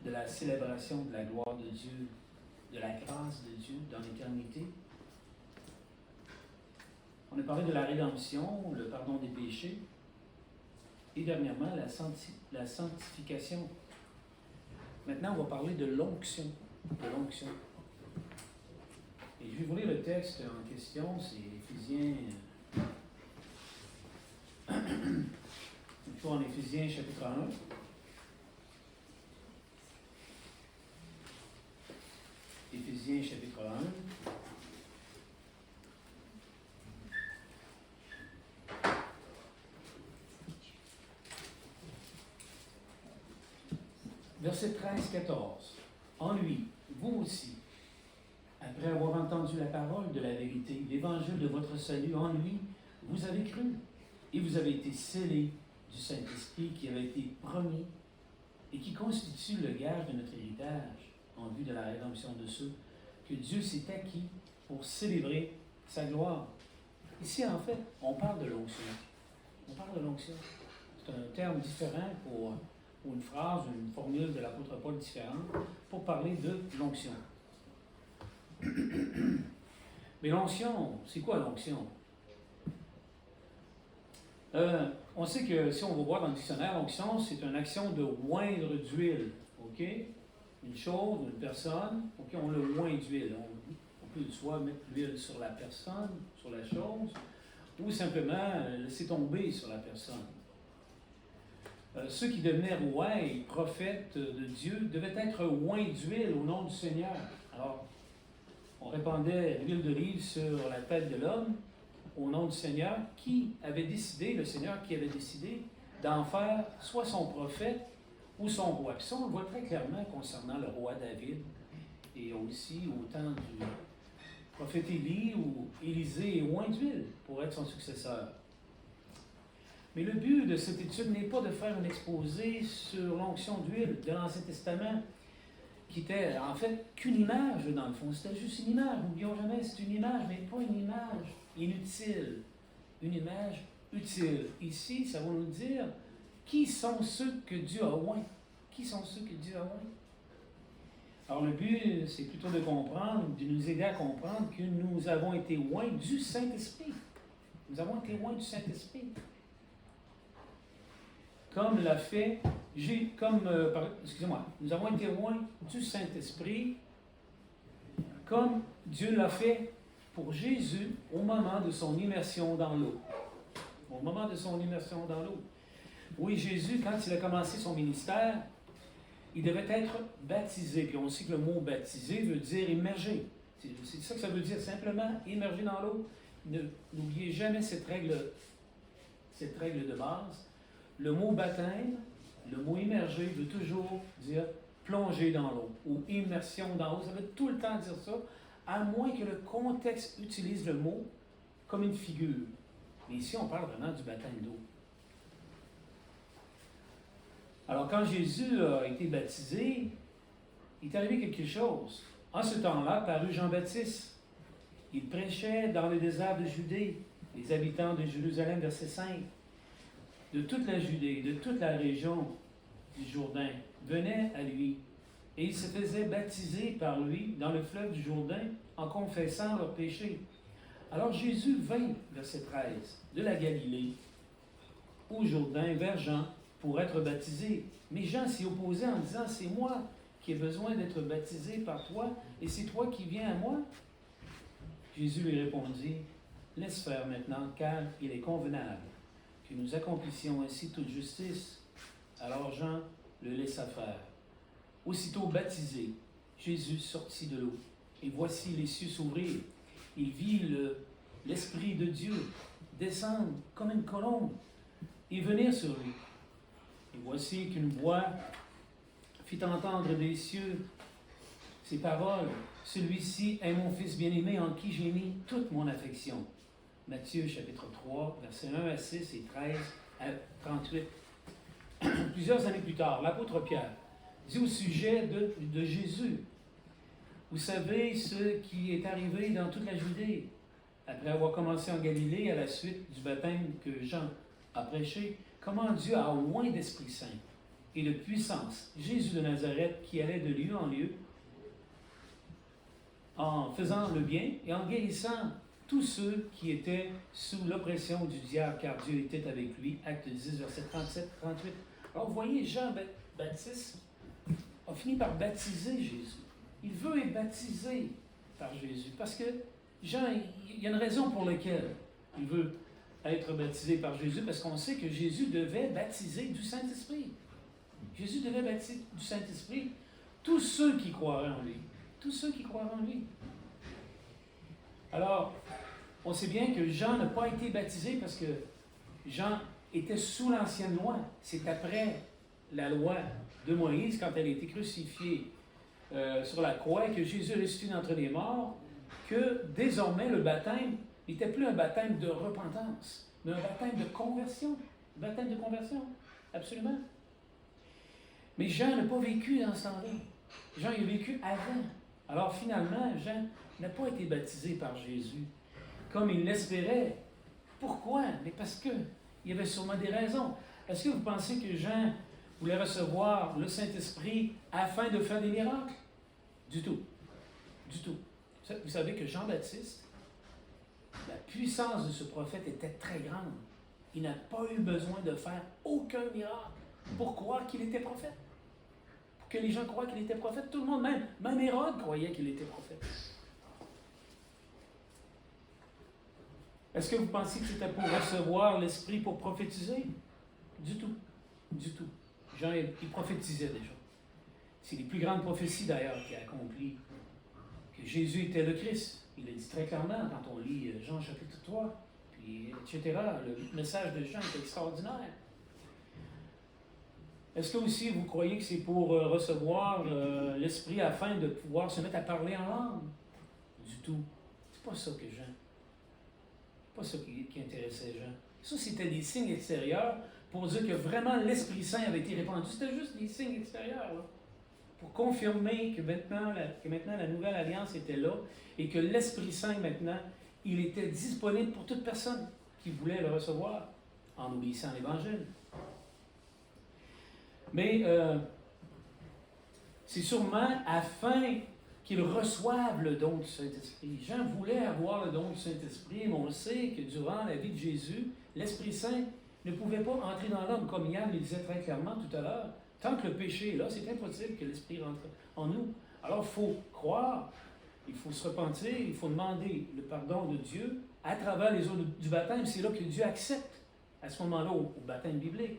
de la célébration de la gloire de Dieu, de la grâce de Dieu dans l'éternité. On a parlé de la rédemption, le pardon des péchés, et dernièrement, la sanctification. Maintenant, on va parler de l'onction. Et je vais vous lire le texte en question, c'est Éphésiens. Toujours en Éphésiens chapitre 1. Éphésiens chapitre 1. Verset 13-14. En lui, vous aussi, après avoir entendu la parole de la vérité, l'évangile de votre salut, en lui, vous avez cru et vous avez été scellés du Saint-Esprit qui avait été promis et qui constitue le gage de notre héritage en vue de la rédemption de ceux que Dieu s'est acquis pour célébrer sa gloire. Ici, en fait, on parle de l'onction. C'est un terme différent pour une phrase, une formule de l'apôtre Paul différente pour parler de l'onction. Mais l'onction, c'est quoi l'onction? On sait que si on va voir dans le dictionnaire, l'onction, c'est une action de oindre d'huile. OK? Une chose, une personne, OK, on le oint d'huile. On peut soit mettre l'huile sur la personne, sur la chose, ou simplement laisser tomber sur la personne. Ceux qui devenaient rois et prophètes de Dieu devaient être oints d'huile au nom du Seigneur. Alors, on répandait l'huile d'olive sur la tête de l'homme au nom du Seigneur, qui avait décidé, le Seigneur qui avait décidé d'en faire soit son prophète ou son roi. Puis ça, on le voit très clairement concernant le roi David et aussi au temps du prophète Élie où Élisée est oint d'huile pour être son successeur. Mais le but de cette étude n'est pas de faire un exposé sur l'onction d'huile de l'Ancien Testament, qui était en fait qu'une image dans le fond. C'était juste une image. N'oublions jamais, c'est une image, mais pas une image inutile. Une image utile. Ici, ça va nous dire qui sont ceux que Dieu a oints. Qui sont ceux que Dieu a oints? Alors le but, c'est plutôt de comprendre, de nous aider à comprendre que nous avons été oints du Saint-Esprit. Nous avons été oints du Saint-Esprit. Comme l'a fait, nous avons été oints du Saint-Esprit, comme Dieu l'a fait pour Jésus au moment de son immersion dans l'eau. Au moment de son immersion dans l'eau. Oui, Jésus, quand il a commencé son ministère, il devait être baptisé. Puis on sait que le mot baptisé veut dire immerger. C'est ça que ça veut dire, simplement immerger dans l'eau. N'oubliez jamais cette règle de base. Le mot baptême, le mot immerger veut toujours dire plonger dans l'eau ou immersion dans l'eau. Ça veut tout le temps dire ça, à moins que le contexte utilise le mot comme une figure. Mais ici, on parle vraiment du baptême d'eau. Alors, quand Jésus a été baptisé, il est arrivé quelque chose. En ce temps-là, parut Jean-Baptiste. Il prêchait dans le désert de Judée, les habitants de Jérusalem, verset 5. De toute la Judée, de toute la région du Jourdain, venaient à lui. Et ils se faisaient baptiser par lui dans le fleuve du Jourdain en confessant leurs péchés. Alors Jésus vint, verset 13, de la Galilée au Jourdain vers Jean pour être baptisé. Mais Jean s'y opposait en disant, c'est moi qui ai besoin d'être baptisé par toi et c'est toi qui viens à moi. Jésus lui répondit, laisse faire maintenant car il est convenable que nous accomplissions ainsi toute justice. Alors Jean le laissa faire. Aussitôt baptisé, Jésus sortit de l'eau. Et voici les cieux s'ouvrir. Il vit l'Esprit de Dieu descendre comme une colombe et venir sur lui. Et voici qu'une voix fit entendre des cieux ces paroles. Celui-ci est mon Fils bien-aimé en qui j'ai mis toute mon affection. Matthieu chapitre 3, versets 1 à 6 et 13 à 38. Plusieurs années plus tard, l'apôtre Pierre dit au sujet de Jésus, vous savez ce qui est arrivé dans toute la Judée, après avoir commencé en Galilée à la suite du baptême que Jean a prêché, comment Dieu a oint d'Esprit Saint et de puissance. Jésus de Nazareth qui allait de lieu en lieu en faisant le bien et en guérissant tous ceux qui étaient sous l'oppression du diable, car Dieu était avec lui. Acte 10, verset 37-38. Alors vous voyez, Jean-Baptiste a fini par baptiser Jésus. Il veut être baptisé par Jésus, parce que Jean, il y a une raison pour laquelle il veut être baptisé par Jésus, parce qu'on sait que Jésus devait baptiser du Saint-Esprit. Jésus devait baptiser du Saint-Esprit tous ceux qui croiraient en lui. Tous ceux qui croiraient en lui. Alors, on sait bien que Jean n'a pas été baptisé parce que Jean était sous l'ancienne loi. C'est après la loi de Moïse, quand elle a été crucifiée sur la croix, que Jésus est ressuscité d'entre les morts, que désormais le baptême n'était plus un baptême de repentance, mais un baptême de conversion. Un baptême de conversion, absolument. Mais Jean n'a pas vécu dans ce temps-là. Jean il a vécu avant. Alors finalement, Jean n'a pas été baptisé par Jésus comme il l'espérait. Pourquoi? Mais parce qu'il y avait sûrement des raisons. Est-ce que vous pensez que Jean voulait recevoir le Saint-Esprit afin de faire des miracles? Du tout. Du tout. Vous savez que Jean-Baptiste, la puissance de ce prophète était très grande. Il n'a pas eu besoin de faire aucun miracle pour croire qu'il était prophète. Pour que les gens croient qu'il était prophète. Tout le monde, même Hérode, croyait qu'il était prophète. Est-ce que vous pensez que c'était pour recevoir l'Esprit pour prophétiser? Du tout. Du tout. Jean, il prophétisait déjà. C'est les plus grandes prophéties d'ailleurs qu'il a accomplies. Que Jésus était le Christ. Il l'a dit très clairement quand on lit Jean chapitre 3, puis etc. Le message de Jean est extraordinaire. Est-ce que aussi vous croyez que c'est pour recevoir l'Esprit afin de pouvoir se mettre à parler en langue? Du tout. C'est pas ça que Jean. Pas ça qui intéressait Jean. Ça, c'était des signes extérieurs pour dire que vraiment l'Esprit Saint avait été répandu. C'était juste des signes extérieurs, là, pour confirmer que maintenant la nouvelle alliance était là et que l'Esprit Saint, maintenant, il était disponible pour toute personne qui voulait le recevoir en obéissant à l'Évangile. Mais c'est sûrement afin qu'ils reçoivent le don du Saint-Esprit. Jean voulait avoir le don du Saint-Esprit, mais on sait que durant la vie de Jésus, l'Esprit Saint ne pouvait pas entrer dans l'homme, comme Yann le disait très clairement tout à l'heure. Tant que le péché est là, c'est impossible que l'Esprit rentre en nous. Alors, il faut croire, il faut se repentir, il faut demander le pardon de Dieu à travers les eaux du baptême. C'est là que Dieu accepte, à ce moment-là, au baptême biblique,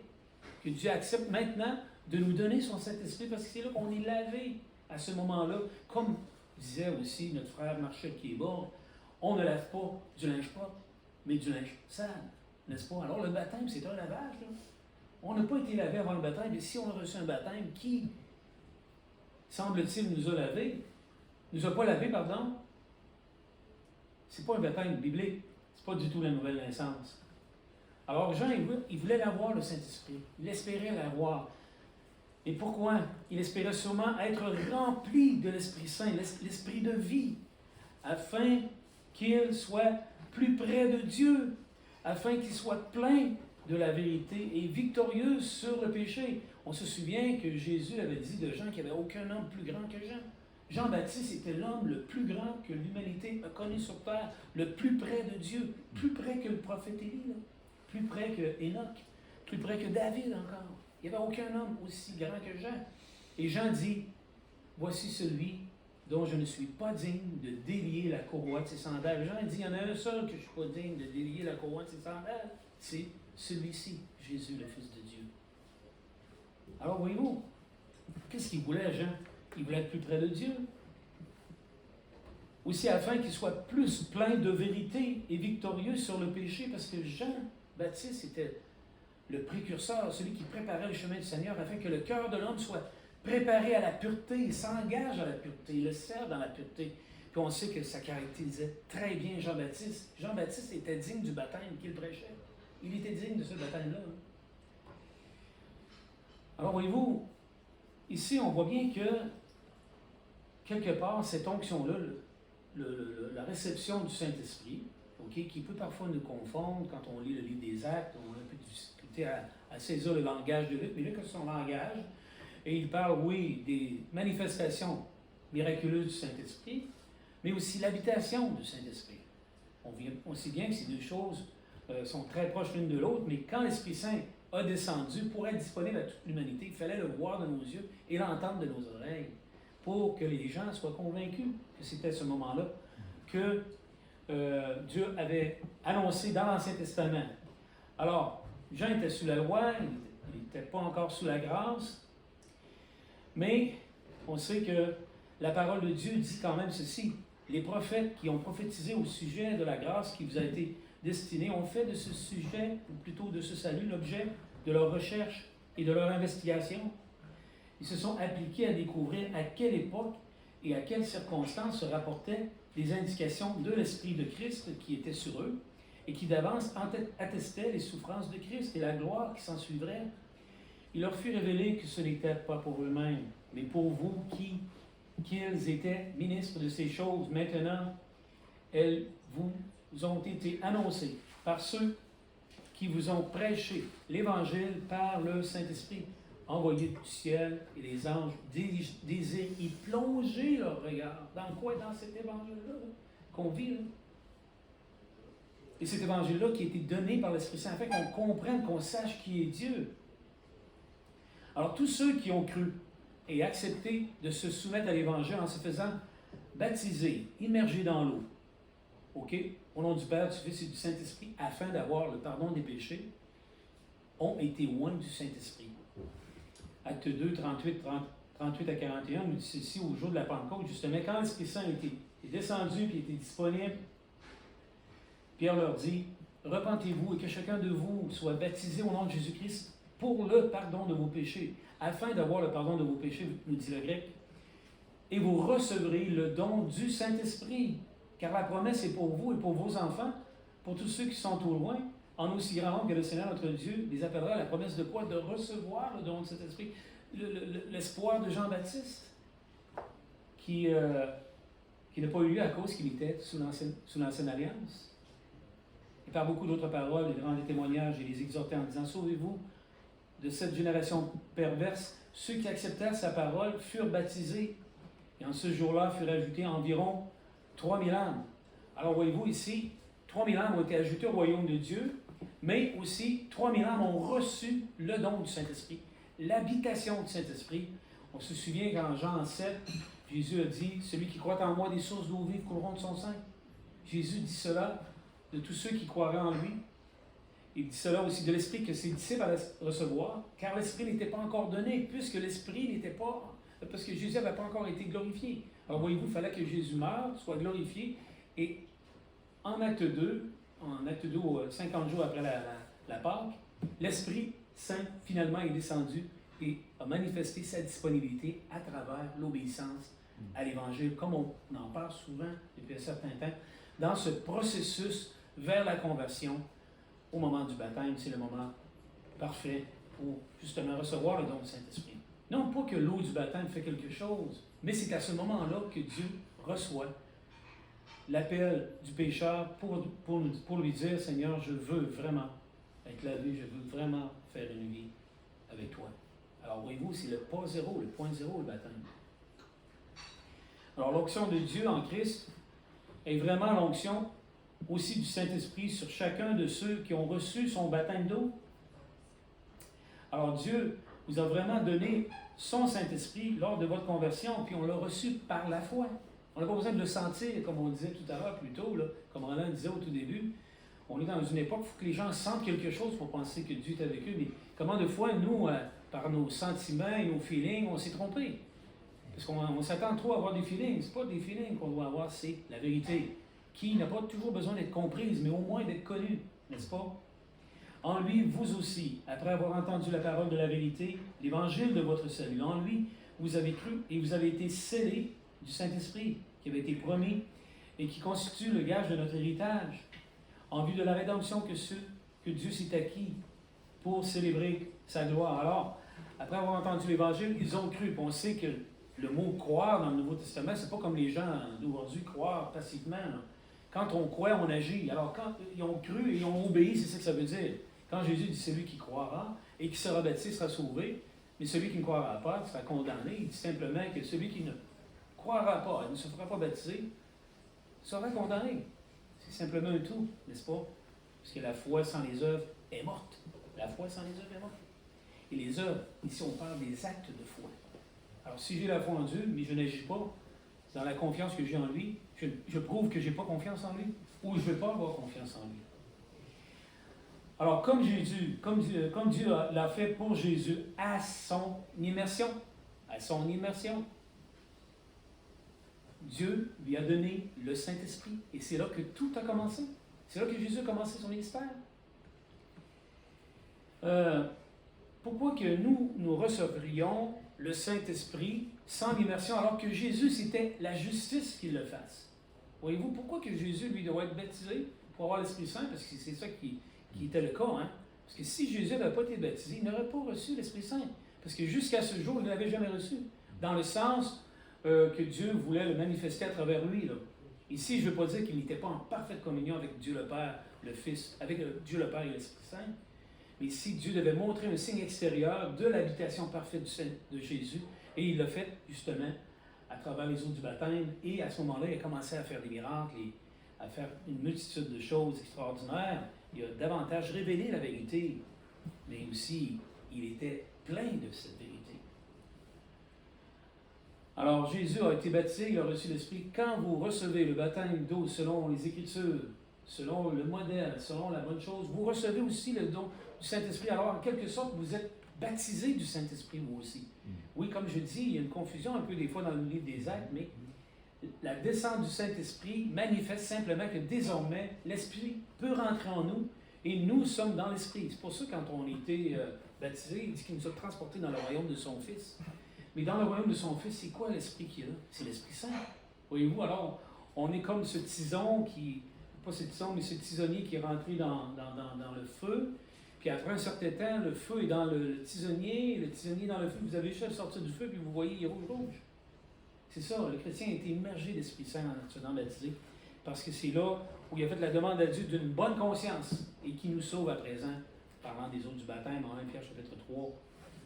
que Dieu accepte maintenant de nous donner son Saint-Esprit, parce que c'est là qu'on est lavé à ce moment-là. Comme disait aussi notre frère Marchel qui est mort, on ne lave pas du linge propre, mais du linge sale, n'est-ce pas? Alors le baptême, c'est un lavage, là. On n'a pas été lavé avant le baptême, et si on a reçu un baptême qui, semble-t-il, nous a pas lavé, pardon, c'est pas un baptême biblique, c'est pas du tout la nouvelle naissance. Alors Jean, il voulait l'avoir, le Saint-Esprit, il espérait l'avoir. Et pourquoi? Il espérait sûrement être rempli de l'Esprit Saint, l'Esprit de vie, afin qu'il soit plus près de Dieu, afin qu'il soit plein de la vérité et victorieux sur le péché. On se souvient que Jésus avait dit de Jean qu'il n'y avait aucun homme plus grand que Jean. Jean-Baptiste était l'homme le plus grand que l'humanité a connu sur terre, le plus près de Dieu, plus près que le prophète Élie, là, plus près que Enoch, plus près que David encore. Il n'y avait aucun homme aussi grand que Jean. Et Jean dit, voici celui dont je ne suis pas digne de délier la courroie de ses sandales. Jean dit, il y en a un seul que je ne suis pas digne de délier la courroie de ses sandales. C'est celui-ci, Jésus, le Fils de Dieu. Alors, voyez-vous, qu'est-ce qu'il voulait, Jean? Il voulait être plus près de Dieu. Aussi afin qu'il soit plus plein de vérité et victorieux sur le péché, parce que Jean-Baptiste était le précurseur, celui qui préparait le chemin du Seigneur, afin que le cœur de l'homme soit préparé à la pureté, il s'engage à la pureté, il le sert dans la pureté. Puis on sait que ça caractérisait très bien Jean-Baptiste. Jean-Baptiste était digne du baptême qu'il prêchait. Il était digne de ce baptême-là. Alors voyez-vous, ici on voit bien que, quelque part, cette onction-là, la réception du Saint-Esprit, okay, qui peut parfois nous confondre quand on lit le livre des Actes, on a un peu de difficulté à saisir le langage de Luc, mais Luc a son langage, et il parle, oui, des manifestations miraculeuses du Saint-Esprit, mais aussi l'habitation du Saint-Esprit. On sait bien que ces deux choses sont très proches l'une de l'autre, mais quand l'Esprit Saint a descendu pour être disponible à toute l'humanité, il fallait le voir de nos yeux et l'entendre de nos oreilles pour que les gens soient convaincus que c'était ce moment-là que Dieu avait annoncé dans l'Ancien Testament. Alors, Jean était sous la loi, il n'était pas encore sous la grâce, mais on sait que la parole de Dieu dit quand même ceci. Les prophètes qui ont prophétisé au sujet de la grâce qui vous a été destinée ont fait de ce sujet, ou plutôt de ce salut, l'objet de leur recherche et de leur investigation. Ils se sont appliqués à découvrir à quelle époque et à quelles circonstances se rapportaient les indications de l'Esprit de Christ qui était sur eux et qui d'avance attestaient les souffrances de Christ et la gloire qui s'en suivrait. Il leur fut révélé que ce n'était pas pour eux-mêmes, mais pour vous qu'ils étaient ministres de ces choses. Maintenant, elles vous ont été annoncées par ceux qui vous ont prêché l'Évangile par le Saint-Esprit, envoyé du ciel, et les anges désirent y plonger leur regard. Dans quoi? Dans cet Évangile-là qu'on vit, là. Et cet Évangile-là qui a été donné par l'Esprit Saint, afin qu'on comprenne, qu'on sache qui est Dieu. Alors, tous ceux qui ont cru et accepté de se soumettre à l'Évangile en se faisant baptiser, immerger dans l'eau, OK, au nom du Père, du Fils et du Saint-Esprit, afin d'avoir le pardon des péchés, ont été oints du Saint-Esprit. Acte 2, 38 à 41, nous dit ceci au jour de la Pentecôte, justement, quand l'Esprit Saint est descendu et était disponible, Pierre leur dit, « Repentez-vous et que chacun de vous soit baptisé au nom de Jésus-Christ pour le pardon de vos péchés, afin d'avoir le pardon de vos péchés, nous dit le grec, et vous recevrez le don du Saint-Esprit, car la promesse est pour vous et pour vos enfants, pour tous ceux qui sont au loin, en aussi grand nombre que le Seigneur notre Dieu les appellera à la promesse de quoi? De recevoir le don de cet esprit. L'espoir de Jean-Baptiste, qui n'a pas eu lieu à cause qu'il était sous l'Ancienne Alliance. Et par beaucoup d'autres paroles, il rend des témoignages et les exhortait en disant, « Sauvez-vous de cette génération perverse. » Ceux qui acceptèrent sa parole furent baptisés. Et en ce jour-là furent ajoutés environ 3000 âmes. Alors voyez-vous ici, 3000 âmes ont été ajoutées au royaume de Dieu, mais aussi 3000 âmes ont reçu le don du Saint-Esprit, l'habitation du Saint-Esprit. On se souvient qu'en Jean 7, Jésus a dit, « Celui qui croit en moi, des sources d'eau vive couleront de son sein. » Jésus dit cela de tous ceux qui croiraient en lui. Il dit cela aussi de l'Esprit que ses disciples allaient recevoir, car l'Esprit n'était pas encore donné, puisque Jésus n'avait pas encore été glorifié. Alors voyez-vous, il fallait que Jésus meure, soit glorifié, et en acte 2, 50 jours après la Pâque, l'Esprit Saint finalement est descendu et a manifesté sa disponibilité à travers l'obéissance à l'Évangile, comme on en parle souvent depuis un certain temps, dans ce processus vers la conversion. Au moment du baptême, c'est le moment parfait pour justement recevoir le don du Saint-Esprit. Non pas que l'eau du baptême fait quelque chose, mais c'est à ce moment-là que Dieu reçoit l'appel du pécheur pour lui dire, « Seigneur, je veux vraiment être lavé, je veux vraiment faire une vie avec toi. » Alors voyez-vous, c'est le pas zéro, le point zéro, le baptême. Alors l'onction de Dieu en Christ est vraiment l'onction aussi du Saint-Esprit sur chacun de ceux qui ont reçu son baptême d'eau. Alors Dieu vous a vraiment donné son Saint-Esprit lors de votre conversion, puis on l'a reçu par la foi. On n'a pas besoin de le sentir, comme on disait tout à l'heure, plus tôt, là, comme Roland disait au tout début. On est dans une époque où il faut que les gens sentent quelque chose pour penser que Dieu est avec eux, mais comment de fois, nous, par nos sentiments et nos feelings, on s'est trompé. Parce qu'on s'attend trop à avoir des feelings. Ce n'est pas des feelings qu'on doit avoir, c'est la vérité, qui n'a pas toujours besoin d'être comprise, mais au moins d'être connue, n'est-ce pas? En lui, vous aussi, après avoir entendu la parole de la vérité, l'évangile de votre salut, en lui, vous avez cru et vous avez été scellés du Saint-Esprit qui avait été promis et qui constitue le gage de notre héritage, en vue de la rédemption que Dieu s'est acquis pour célébrer sa gloire. Alors, après avoir entendu l'Évangile, ils ont cru. Puis on sait que le mot « croire » dans le Nouveau Testament, c'est pas comme les gens d'aujourd'hui croient passivement. Là. Quand on croit, on agit. Alors, quand ils ont cru et ils ont obéi, c'est ça que ça veut dire. Quand Jésus dit « celui qui croira », et qui sera baptisé sera sauvé, mais celui qui ne croira pas sera condamné. Il dit simplement que celui qui ne croira pas, ne se fera pas baptiser, sera condamné. C'est simplement un tout, n'est-ce pas? Parce que la foi sans les œuvres est morte. La foi sans les œuvres est morte. Et les œuvres, ici on parle des actes de foi. Alors si j'ai la foi en Dieu, mais je n'agis pas dans la confiance que j'ai en lui, je prouve que je n'ai pas confiance en lui, ou je ne veux pas avoir confiance en lui. Alors comme Dieu l'a fait pour Jésus à son immersion, Dieu lui a donné le Saint-Esprit. Et c'est là que tout a commencé. C'est là que Jésus a commencé son ministère. Pourquoi que nous recevrions le Saint-Esprit sans l'immersion, alors que Jésus, c'était la justice qu'il le fasse? Voyez-vous, pourquoi que Jésus, lui, doit être baptisé pour avoir l'Esprit Saint? Parce que c'est ça qui était le cas. Hein? Parce que si Jésus n'avait pas été baptisé, il n'aurait pas reçu l'Esprit Saint. Parce que jusqu'à ce jour, il ne l'avait jamais reçu. Dans le sens que Dieu voulait le manifester à travers lui. Là. Ici, je ne veux pas dire qu'il n'était pas en parfaite communion avec Dieu le Père, le Fils, avec Dieu le Père et l'Esprit Saint. Mais ici, Dieu devait montrer un signe extérieur de l'habitation parfaite de Jésus. Et il l'a fait, justement, à travers les eaux du baptême. Et à ce moment-là, il a commencé à faire des miracles et à faire une multitude de choses extraordinaires. Il a davantage révélé la vérité. Mais aussi, il était plein de cette vérité. Alors, Jésus a été baptisé, il a reçu l'Esprit. Quand vous recevez le baptême d'eau selon les Écritures, selon le modèle, selon la bonne chose, vous recevez aussi le don du Saint-Esprit. Alors, en quelque sorte, vous êtes baptisé du Saint-Esprit, vous aussi. Oui, comme je dis, il y a une confusion un peu des fois dans le livre des Actes, mais la descente du Saint-Esprit manifeste simplement que désormais, l'Esprit peut rentrer en nous et nous sommes dans l'Esprit. C'est pour ça que quand on a été baptisé, il dit qu'il nous a transportés dans le royaume de son Fils. Mais dans le royaume de son Fils, c'est quoi l'Esprit qui est là? C'est l'Esprit Saint. Voyez-vous, alors, on est comme ce tison qui, pas ce tison, mais ce tisonnier qui est rentré dans le feu. Puis après un certain temps, le feu est dans le tisonnier dans le feu. Vous avez juste à sortir du feu, puis vous voyez, il est rouge. C'est ça, le chrétien a été immergé d'Esprit Saint en se faisant baptiser. Parce que c'est là où il a fait la demande à Dieu d'une bonne conscience et qui nous sauve à présent, parlant des eaux du baptême en 1 Pierre chapitre 3,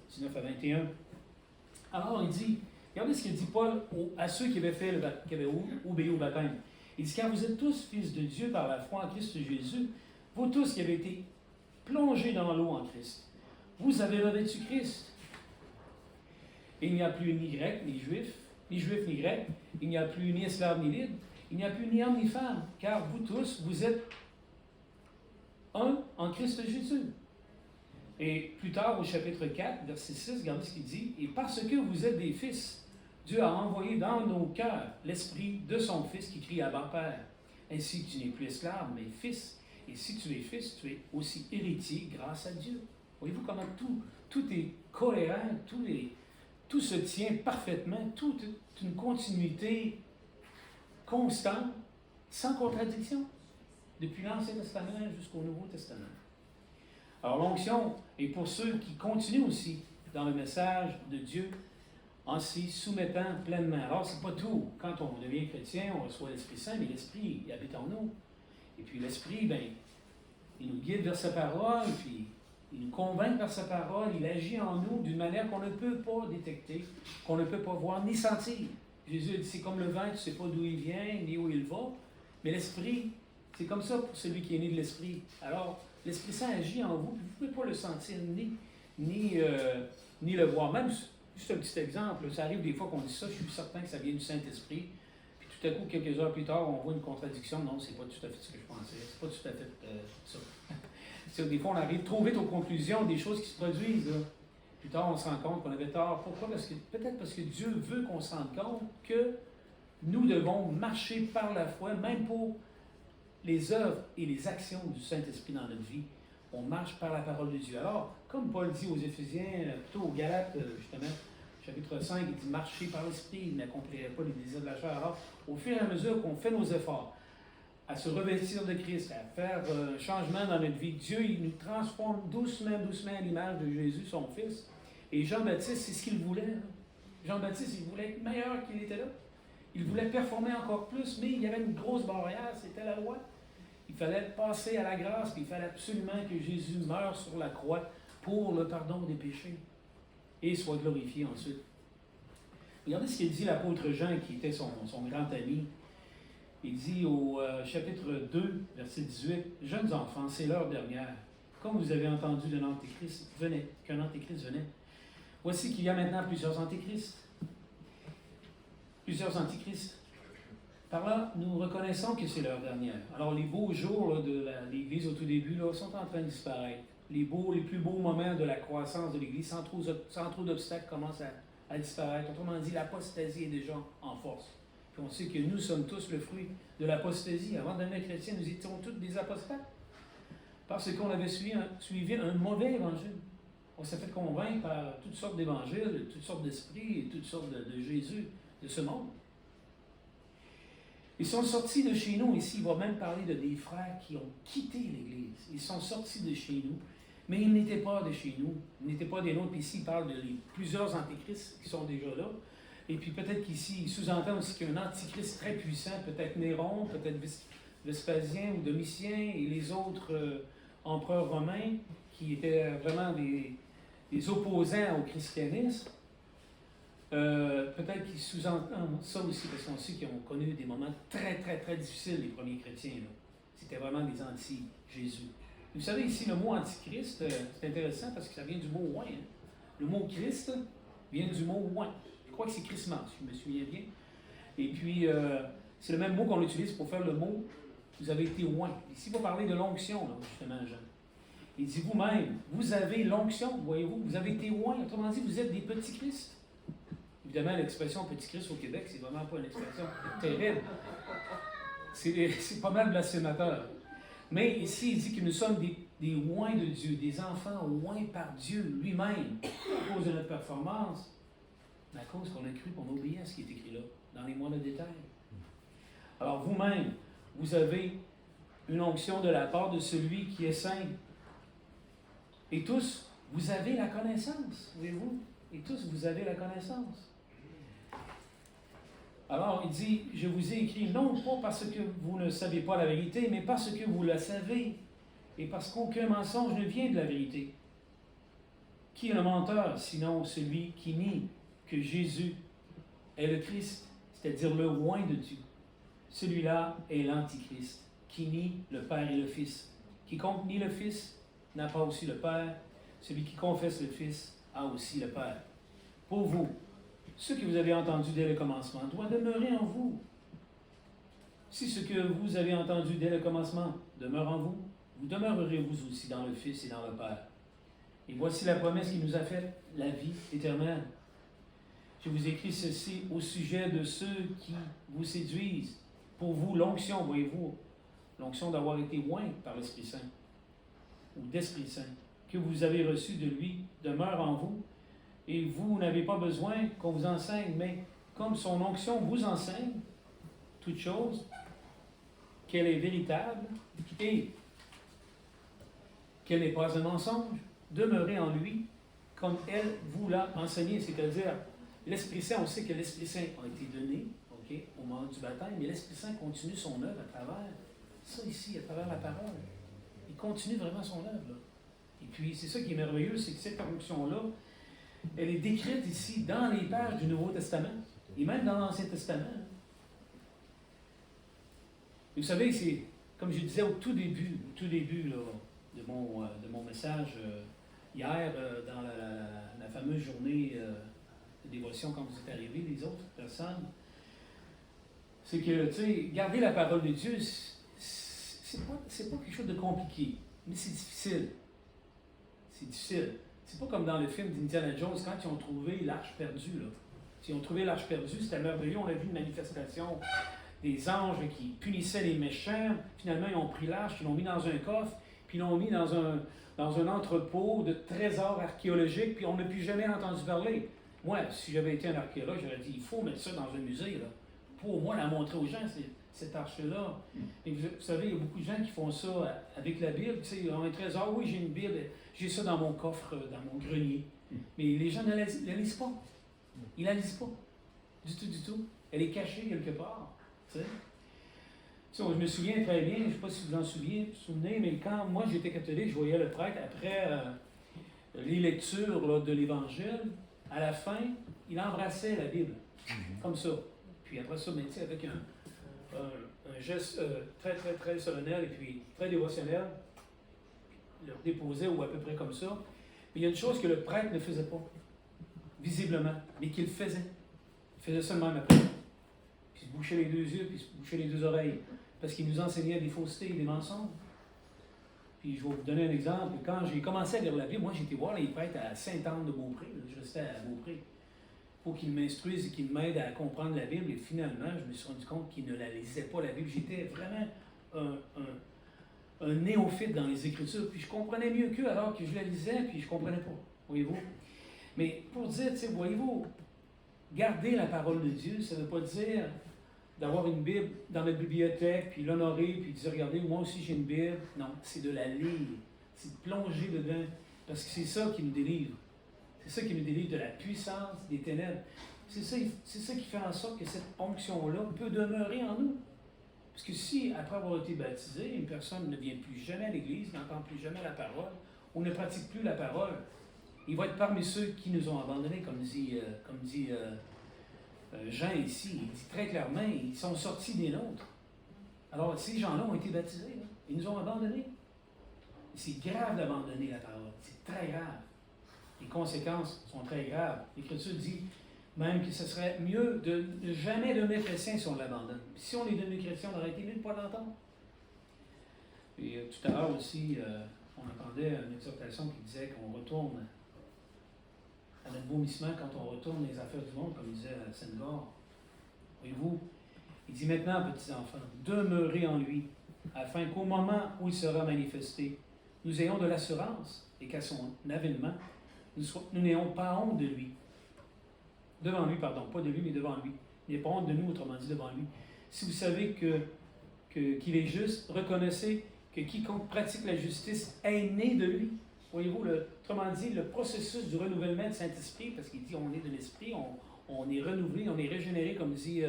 19 à 21. Alors, il dit, regardez ce qu'il dit Paul à ceux qui avaient obéi au baptême. Il dit, car vous êtes tous fils de Dieu par la foi en Christ Jésus, vous tous qui avez été plongés dans l'eau en Christ, vous avez revêtu Christ. Et il n'y a plus ni grec, ni juif, ni grec, il n'y a plus ni esclave, ni libre, il n'y a plus ni homme, ni femme, car vous tous, vous êtes un en Christ Jésus. Et plus tard, au chapitre 4, verset 6, regardez ce qu'il dit. Et parce que vous êtes des fils, Dieu a envoyé dans nos cœurs l'esprit de son Fils qui crie Abba Père. Ainsi, tu n'es plus esclave, mais fils. Et si tu es fils, tu es aussi héritier grâce à Dieu. Voyez-vous comment tout est cohérent, tout se tient parfaitement, toute une continuité constante, sans contradiction, depuis l'Ancien Testament jusqu'au Nouveau Testament. Alors l'onction est pour ceux qui continuent aussi dans le message de Dieu en s'y soumettant pleinement. Alors c'est pas tout. Quand on devient chrétien, on reçoit l'Esprit Saint, mais l'Esprit il habite en nous. Et puis l'Esprit, il nous guide vers sa parole, puis il nous convainc par sa parole, il agit en nous d'une manière qu'on ne peut pas détecter, qu'on ne peut pas voir ni sentir. Jésus a dit, c'est comme le vent, tu ne sais pas d'où il vient, ni où il va, mais l'Esprit, c'est comme ça pour celui qui est né de l'Esprit. Alors, l'Esprit Saint agit en vous, vous ne pouvez pas le sentir, ni le voir. Même, juste un petit exemple, ça arrive des fois qu'on dit ça, je suis certain que ça vient du Saint-Esprit, puis tout à coup, quelques heures plus tard, on voit une contradiction. Non, c'est pas tout à fait ce que je pensais, c'est pas tout à fait ça. Des fois, on arrive trop vite aux conclusions des choses qui se produisent. Là. Plus tard, on se rend compte qu'on avait tort. Pourquoi? Peut-être parce que Dieu veut qu'on se rende compte que nous devons marcher par la foi, même pour les œuvres et les actions du Saint-Esprit dans notre vie. On marche par la parole de Dieu. Alors, comme Paul dit aux Éphésiens, plutôt aux Galates, justement, chapitre 5, il dit « Marchez par l'Esprit, n'accomplirez pas les désirs de la chair. » Alors, au fur et à mesure qu'on fait nos efforts, à se revêtir de Christ, à faire un changement dans notre vie, Dieu, il nous transforme doucement à l'image de Jésus, son Fils. Et Jean-Baptiste, c'est ce qu'il voulait. Jean-Baptiste, il voulait être meilleur qu'il était là. Il voulait performer encore plus, mais il y avait une grosse barrière, c'était la loi. Il fallait passer à la grâce, puis il fallait absolument que Jésus meure sur la croix pour le pardon des péchés et soit glorifié ensuite. Regardez ce qu'il dit l'apôtre Jean, qui était son grand ami. Il dit au chapitre 2, verset 18, « Jeunes enfants, c'est l'heure dernière. Comme vous avez entendu qu'un antéchrist venait, voici qu'il y a maintenant plusieurs antéchrists. Plusieurs antéchrists. Par là, nous reconnaissons que c'est l'heure dernière. Alors, les beaux jours là, de l'Église au tout début là, sont en train de disparaître. Les plus beaux moments de la croissance de l'Église, sans trop d'obstacles, commencent à disparaître. Autrement dit, l'apostasie est déjà en force. Puis on sait que nous sommes tous le fruit de l'apostasie. Avant de devenir chrétien, nous étions tous des apostates. Parce qu'on avait suivi un mauvais évangile. On s'est fait convaincre par toutes sortes d'évangiles, toutes sortes d'esprits et toutes sortes de Jésus de ce monde. Ils sont sortis de chez nous. Ici, il va même parler de des frères qui ont quitté l'Église. Ils sont sortis de chez nous, mais ils n'étaient pas de chez nous. Ils n'étaient pas des nôtres. Puis ici, il parle de plusieurs antéchrists qui sont déjà là. Et puis peut-être qu'ici, il sous-entend aussi qu'il y a un antichrist très puissant, peut-être Néron, peut-être Vespasien ou Domitien et les autres empereurs romains qui étaient vraiment des opposants au christianisme. Peut-être qu'ils sous-entendent ça aussi, parce qu'on sait qu'ils ont connu des moments très, très, très difficiles, les premiers chrétiens. C'était vraiment des anti-Jésus. Vous savez, ici, le mot antichrist, c'est intéressant parce que ça vient du mot oint. Hein. Le mot Christ vient du mot oint. Je crois que c'est Christmas, si je me souviens bien. Et puis, c'est le même mot qu'on utilise pour faire le mot « vous avez été oint ». Ici, il va parler de l'onction, là, justement, Jean. Il dit vous-même, vous avez l'onction, voyez-vous, vous avez été oint. Autrement dit, vous êtes des petits Christ. Évidemment, l'expression petit Christ au Québec, c'est vraiment pas une expression terrible. C'est pas mal blasphémateur. Mais ici, il dit que nous sommes des oints de Dieu, des enfants oints par Dieu lui-même, à cause de notre performance, mais à cause qu'on a cru qu'on obéit à ce qui est écrit là, dans les moindres détails. Alors vous-même, vous avez une onction de la part de celui qui est saint. Et tous, vous avez la connaissance, voyez-vous? Et tous, vous avez la connaissance. Alors, il dit, je vous ai écrit non pas parce que vous ne savez pas la vérité, mais parce que vous la savez, et parce qu'aucun mensonge ne vient de la vérité. Qui est le menteur, sinon celui qui nie que Jésus est le Christ, c'est-à-dire le oint de Dieu. Celui-là est l'Antichrist, qui nie le Père et le Fils. Quiconque nie le Fils n'a pas aussi le Père. Celui qui confesse le Fils a aussi le Père. Pour vous, ce que vous avez entendu dès le commencement doit demeurer en vous. Si ce que vous avez entendu dès le commencement demeure en vous, vous demeurerez vous aussi dans le Fils et dans le Père. Et voici la promesse qu'il nous a faite, la vie éternelle. Je vous écris ceci au sujet de ceux qui vous séduisent. Pour vous, l'onction, voyez-vous, l'onction d'avoir été oint par l'Esprit Saint, ou d'Esprit Saint, que vous avez reçu de lui, demeure en vous, et vous n'avez pas besoin qu'on vous enseigne, mais comme son onction vous enseigne, toute chose, qu'elle est véritable et qu'elle n'est pas un mensonge, demeurez en lui comme elle vous l'a enseigné, c'est-à-dire l'Esprit Saint, on sait que l'Esprit Saint a été donné au moment du baptême, mais l'Esprit Saint continue son œuvre à travers ça ici, à travers la parole. Il continue vraiment son œuvre. Là. Et puis, c'est ça qui est merveilleux, c'est que cette onction-là, elle est décrite ici dans les pages du Nouveau Testament et même dans l'Ancien Testament. Et vous savez, c'est, comme je disais au tout début là, de mon message hier, dans la fameuse journée de dévotion quand vous êtes arrivés, les autres personnes, c'est que, tu sais, garder la parole de Dieu, c'est pas quelque chose de compliqué, mais c'est difficile. C'est difficile. C'est pas comme dans le film d'Indiana Jones, quand ils ont trouvé l'arche perdue. Là. Ils ont trouvé l'arche perdue, c'était merveilleux. On a vu une manifestation des anges qui punissaient les méchants. Finalement, ils ont pris l'arche, ils l'ont mis dans un coffre, puis ils l'ont mis dans un entrepôt de trésors archéologiques, puis on n'a plus jamais entendu parler. Moi, si j'avais été un archéologue, j'aurais dit, il faut mettre ça dans un musée, là, pour au moins la montrer aux gens, cette arche-là. Et vous savez, il y a beaucoup de gens qui font ça avec la Bible. Tu sais, ils ont un trésor, oui, j'ai une Bible, j'ai ça dans mon coffre, dans mon grenier. Mais les gens ne la lisent pas. Ils ne la lisent pas. Du tout, du tout. Elle est cachée quelque part. Tu sais. Tu sais, je me souviens très bien, je ne sais pas si vous en souvenez, mais quand moi j'étais catholique, je voyais le prêtre après les lectures là, de l'Évangile, à la fin, il embrassait la Bible, comme ça. Puis après ça, mais, avec un geste très, très, très solennel et puis très dévotionnel, il le déposait ou à peu près comme ça. Mais il y a une chose que le prêtre ne faisait pas, visiblement, mais qu'il faisait. Il faisait ça de même après. Puis il se bouchait les deux yeux, puis il se bouchait les deux oreilles, parce qu'il nous enseignait des faussetés et des mensonges. Puis je vais vous donner un exemple. Quand j'ai commencé à lire la Bible, moi j'ai été voir les prêtres à Sainte-Anne-de-Beaupré. Je restais à Beaupré. Pour qu'ils m'instruisent et qu'ils m'aident à comprendre la Bible. Et finalement, je me suis rendu compte qu'ils ne la lisaient pas, la Bible. J'étais vraiment un néophyte dans les Écritures. Puis je comprenais mieux qu'eux alors que je la lisais, puis je ne comprenais pas. Voyez-vous? Mais pour dire, tu sais, voyez-vous, garder la parole de Dieu, ça ne veut pas dire d'avoir une Bible dans notre bibliothèque, puis l'honorer, puis dire, regardez, moi aussi j'ai une Bible. Non, c'est de la lire. C'est de plonger dedans. Parce que c'est ça qui nous délivre. C'est ça qui nous délivre de la puissance des ténèbres. C'est ça qui fait en sorte que cette onction-là peut demeurer en nous. Parce que si, après avoir été baptisé, une personne ne vient plus jamais à l'Église, n'entend plus jamais la parole, ou ne pratique plus la parole, il va être parmi ceux qui nous ont abandonnés, comme dit Jean ici. Il dit très clairement, ils sont sortis des nôtres. Alors, ces gens-là ont été baptisés. Là. Ils nous ont abandonnés. C'est grave d'abandonner la parole. C'est très grave. Les conséquences sont très graves. L'Écriture dit même que ce serait mieux de jamais devenir chrétien si on l'abandonne. Puis si on est devenu chrétien, on aurait été mieux de ne pas l'entendre. Et tout à l'heure aussi, on entendait une exhortation qui disait qu'on retourne à notre vomissement quand on retourne les affaires du monde, comme disait Senghor. Voyez-vous, il dit maintenant, petits enfants, demeurez en lui, afin qu'au moment où il sera manifesté, nous ayons de l'assurance et qu'à son avènement, nous n'ayons pas honte de lui. Devant lui, pardon, pas de lui, mais devant lui. Il n'est pas honte de nous, autrement dit, devant lui. Si vous savez qu'il est juste, reconnaissez que quiconque pratique la justice est né de lui. Voyez-vous, autrement dit, le processus du renouvellement du Saint-Esprit, parce qu'il dit on est de l'Esprit, on est renouvelé, on est régénéré, comme dit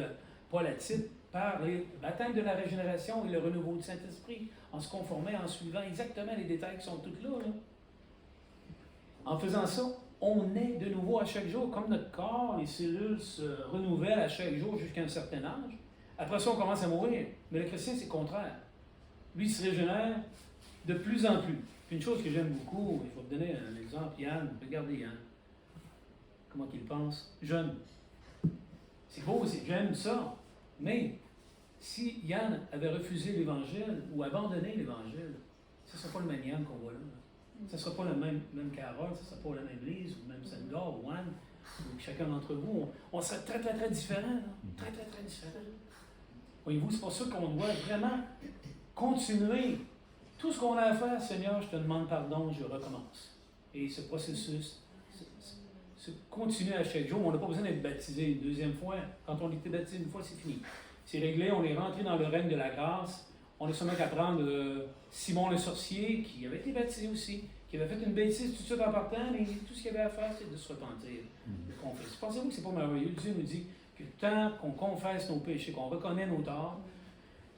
Paul à Tite, par le baptême de la régénération et le renouveau du Saint-Esprit, en se conformant, en suivant exactement les détails qui sont tous là. En faisant ça, on est de nouveau à chaque jour, comme notre corps, les cellules se renouvellent à chaque jour jusqu'à un certain âge. Après ça, on commence à mourir. Mais le chrétien, c'est le contraire. Lui, il se régénère de plus en plus. Puis une chose que j'aime beaucoup, il faut te donner un exemple, Yann. Regardez Yann. Comment qu'il pense? Jeune. C'est beau, j'aime ça. Mais si Yann avait refusé l'Évangile ou abandonné l'Évangile, ce ne serait pas le même Yann qu'on voit là. Ce ne sera pas le même Carole, ce ne sera pas la même Lise, ou même Senghor, ou Anne, ou chacun d'entre vous. On serait très, très, très différents. Là. Très, très, très différents. Voyez-vous, c'est pour ça qu'on doit vraiment continuer. Tout ce qu'on a à faire, Seigneur, je te demande pardon, je recommence. Et ce processus se continue à chaque jour. On n'a pas besoin d'être baptisé une deuxième fois. Quand on était baptisé une fois, c'est fini. C'est réglé, on est rentré dans le règne de la grâce. On est seulement qu'à prendre Simon le sorcier, qui avait été baptisé aussi, qui avait fait une bêtise tout de suite en partant, mais tout ce qu'il avait à faire, c'est de se repentir, de confesser. Pensez-vous que c'est pas merveilleux? Dieu nous dit que tant qu'on confesse nos péchés, qu'on reconnaît nos torts,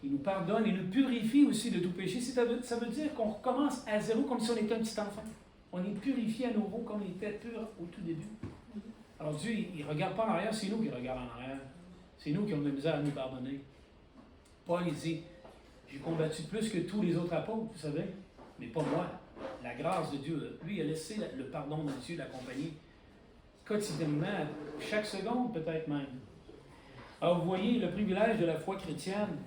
il nous pardonne et nous purifie aussi de tout péché. Ça veut dire qu'on recommence à zéro comme si on était un petit enfant. On est purifié à nouveau comme on était pur au tout début. Alors Dieu, il ne regarde pas en arrière, c'est nous qui regardons en arrière. C'est nous qui avons de la misère à nous pardonner. Paul, il dit, j'ai combattu plus que tous les autres apôtres, vous savez, mais pas moi. La grâce de Dieu, lui, il a laissé le pardon de Dieu l'accompagner quotidiennement, chaque seconde peut-être même. Alors vous voyez, le privilège de la foi chrétienne,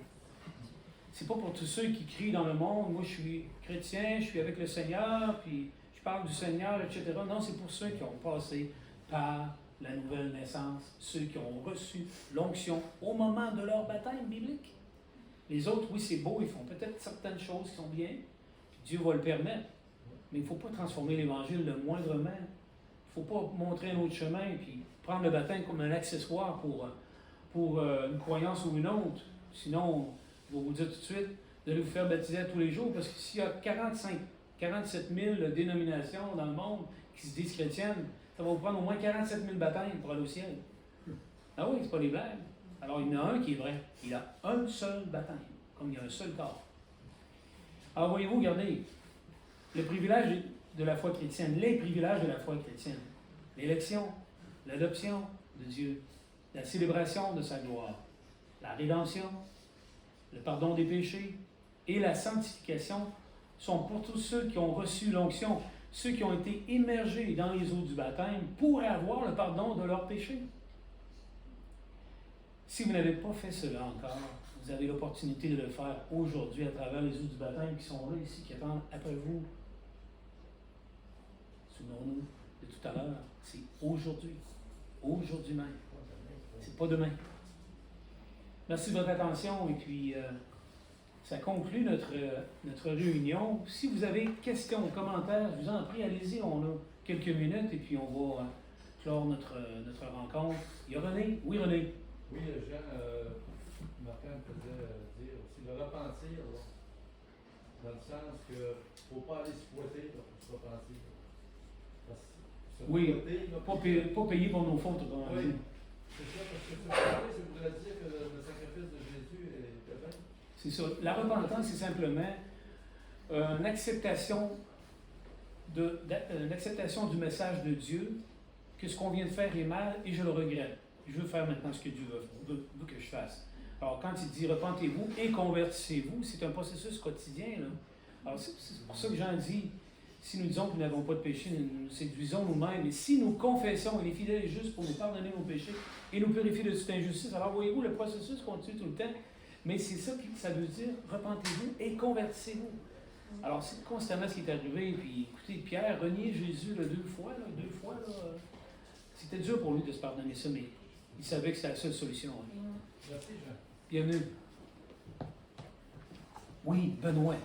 c'est pas pour tous ceux qui crient dans le monde, moi je suis chrétien, je suis avec le Seigneur, puis je parle du Seigneur, etc. Non, c'est pour ceux qui ont passé par la nouvelle naissance, ceux qui ont reçu l'onction au moment de leur baptême biblique. Les autres, oui, c'est beau, ils font peut-être certaines choses qui sont bien, puis Dieu va le permettre, mais il ne faut pas transformer l'Évangile le moindrement. Il ne faut pas montrer un autre chemin, puis prendre le baptême comme un accessoire pour une croyance ou une autre. Sinon, je vais vous dire tout de suite, d'aller vous faire baptiser à tous les jours, parce que s'il y a 47 000 dénominations dans le monde qui se disent chrétiennes, ça va vous prendre au moins 47 000 baptêmes pour aller au ciel. Ah oui, c'est pas des blagues. Alors, il y en a un qui est vrai. Il a un seul baptême, comme il y a un seul corps. Alors, voyez-vous, regardez, le privilège de la foi chrétienne, les privilèges de la foi chrétienne. L'élection, l'adoption de Dieu, la célébration de sa gloire, la rédemption, le pardon des péchés et la sanctification sont pour tous ceux qui ont reçu l'onction, ceux qui ont été immergés dans les eaux du baptême pour avoir le pardon de leurs péchés. Si vous n'avez pas fait cela encore, vous avez l'opportunité de le faire aujourd'hui à travers les eaux du baptême qui sont là ici, qui attendent après vous. Souvenons-nous de tout à l'heure, c'est aujourd'hui. Aujourd'hui même. C'est pas demain. Merci de votre attention et puis ça conclut notre réunion. Si vous avez questions ou commentaires, je vous en prie, allez-y, on a quelques minutes et puis on va clore notre rencontre. Il y a René? Oui, René. Oui, Jean, Martin faisait dire aussi le repentir, là, dans le sens que ne faut pas aller se fouetter pour se repentir. Oui, pas payer pour nos fautes. Oui, c'est ça, parce que ça voudrait dire que le sacrifice de Jésus est bien. C'est ça. La repentance, c'est simplement une acceptation du message de Dieu, que ce qu'on vient de faire est mal et je le regrette. Je veux faire maintenant ce que Dieu veut que je fasse. Alors, quand il dit repentez-vous et convertissez-vous, c'est un processus quotidien. Là. Alors, c'est pour ça que Jean dit si nous disons que nous n'avons pas de péché, nous nous séduisons nous-mêmes. Et si nous confessons, il est fidèle et juste pour nous pardonner nos péchés et nous purifier de toute injustice. Alors, voyez-vous, le processus continue tout le temps. Mais c'est ça que ça veut dire repentez-vous et convertissez-vous. Alors, c'est constamment ce qui est arrivé. Puis, écoutez, Pierre reniait Jésus là, deux fois. Là, c'était dur pour lui de se pardonner ça, mais il savait que c'était la seule solution. Merci, Jean. Bienvenue. Oui, Benoît.